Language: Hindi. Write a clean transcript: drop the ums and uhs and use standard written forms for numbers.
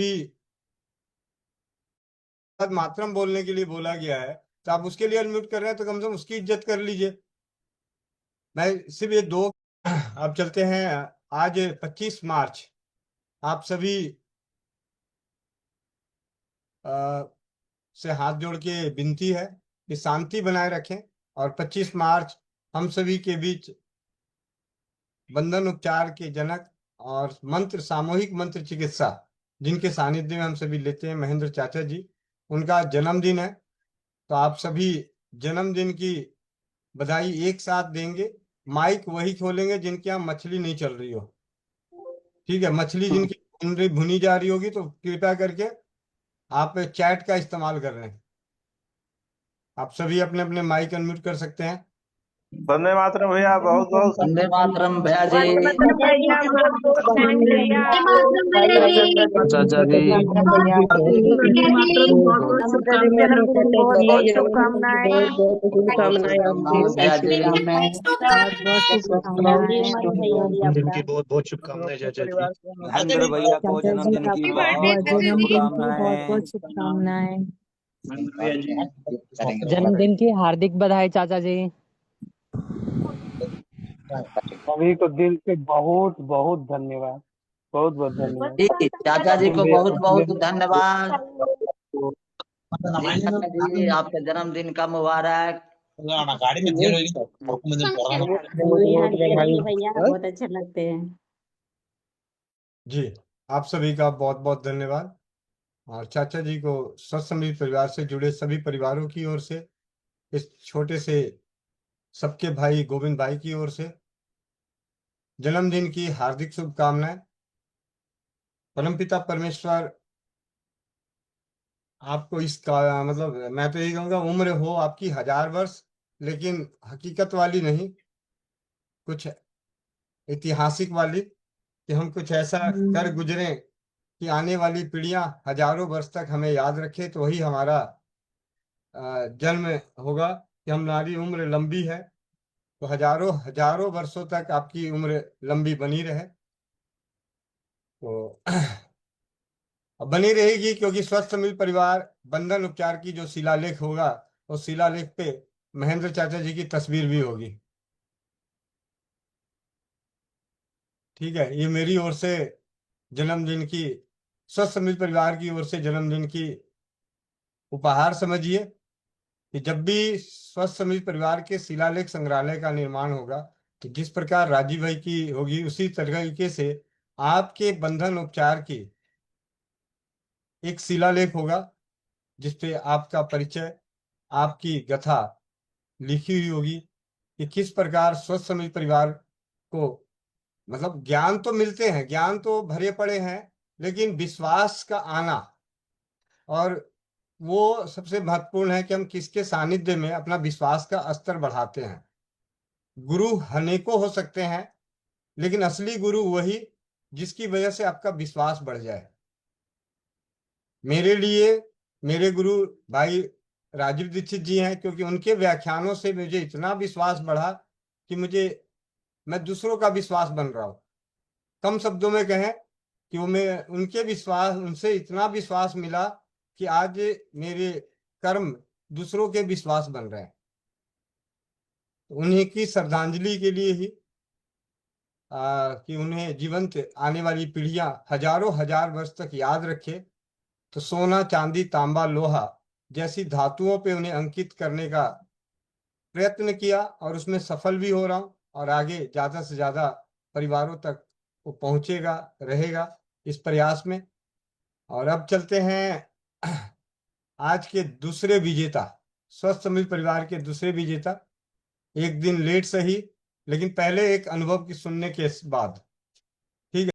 भी मातरम बोलने के लिए बोला गया है, तो आप उसके लिए अनम्यूट कर रहे हैं तो कम से कम उसकी इज्जत कर लीजिए। मैं सिर्फ ये दो अब चलते हैं। आज 25 मार्च, आप सभी से हाथ जोड़ के विनती है कि शांति बनाए रखें, और 25 मार्च हम सभी के बीच बंधन उपचार के जनक और मंत्र सामूहिक मंत्र चिकित्सा जिनके सानिध्य में हम सभी लेते हैं, महेंद्र चाचा जी, उनका जन्मदिन है। तो आप सभी जन्मदिन की बधाई एक साथ देंगे। माइक वही खोलेंगे जिनके यहाँ मछली नहीं चल रही हो, ठीक है? मछली जिनकी भुनी जा रही होगी तो कृपया करके आप चैट का इस्तेमाल कर रहे हैं। आप सभी अपने अपने माइक अनम्यूट कर सकते हैं। वंदे मातरम भैया, बहुत बहुत वंदे मातरम भैया जी। चाचा जी, जिनकी बहुत बहुत शुभकामनाएं चाचा जी। महेंद्र भैया को जन्मदिन की बहुत बहुत शुभकामनाएं। शुभकामनाएं। जन्मदिन की हार्दिक बधाई चाचा जी। सभी को दिल से बहुत बहुत धन्यवाद, बहुत बहुत धन्यवाद। चाचा जी को बहुत बहुत धन्यवाद। जी आपका जन्मदिन का मुबारक। गाड़ी में भैया बहुत अच्छे लगते हैं जी, आप सभी का बहुत बहुत धन्यवाद। और चाचा जी को स्वस्थ समृद्ध परिवार से जुड़े सभी परिवारों की ओर से, इस छोटे से सबके भाई गोविंद भाई की ओर से जन्मदिन की हार्दिक शुभकामनाएं। परमपिता परमेश्वर आपको इसका मतलब मैं तो यही कहूँगा, उम्र हो आपकी 1000 वर्ष, लेकिन हकीकत वाली नहीं, कुछ ऐतिहासिक वाली, कि हम कुछ ऐसा कर गुजरे कि आने वाली पीढ़ियां हजारों वर्ष तक हमें याद रखे, तो वही हमारा जन्म होगा कि हमारी उम्र लंबी है, तो हजारों हजारों वर्षों तक आपकी उम्र लंबी बनी रहे। तो बनी रहेगी, क्योंकि स्वस्थ मिल परिवार बंधन उपचार की जो शिलालेख होगा, उस शिलालेख पे महेंद्र चाचा जी की तस्वीर भी होगी। ठीक है, ये मेरी ओर से जन्मदिन की, स्वस्थ मिल परिवार की ओर से जन्मदिन की उपहार समझिए, कि जब भी स्वस्थ समिति परिवार के शिलालेख संग्रहालय का निर्माण होगा, कि जिस प्रकार राजीव भाई की होगी, उसी तरीके से आपके बंधन उपचार की एक शिलालेख होगा, जिसपे आपका परिचय, आपकी गाथा लिखी हुई होगी, कि किस प्रकार स्वस्थ समिति परिवार को, मतलब ज्ञान तो मिलते हैं, ज्ञान तो भरे पड़े हैं, लेकिन विश्वास का आना, और वो सबसे महत्वपूर्ण है कि हम किसके सानिध्य में अपना विश्वास का स्तर बढ़ाते हैं। गुरु अनेकों हो सकते हैं, लेकिन असली गुरु वही जिसकी वजह से आपका विश्वास बढ़ जाए। मेरे लिए मेरे गुरु भाई राजीव दीक्षित जी हैं, क्योंकि उनके व्याख्यानों से मुझे इतना विश्वास बढ़ा कि मैं दूसरों का विश्वास बन रहा हूँ। कम शब्दों में कहें कि उनसे इतना विश्वास मिला कि आज मेरे कर्म दूसरों के विश्वास बन रहे हैं। उन्हीं की श्रद्धांजलि के लिए ही कि उन्हें जीवंत आने वाली पीढ़ियां हजारों हजार वर्ष तक याद रखे, तो सोना चांदी तांबा लोहा जैसी धातुओं पे उन्हें अंकित करने का प्रयत्न किया, और उसमें सफल भी हो रहा हूँ, और आगे ज्यादा से ज्यादा परिवारों तक वो पहुंचेगा, रहेगा इस प्रयास में। और अब चलते हैं आज के दूसरे विजेता, स्वस्थ समृद्ध परिवार के दूसरे विजेता, एक दिन लेट सही, लेकिन पहले एक अनुभव की सुनने के बाद। ठीक है।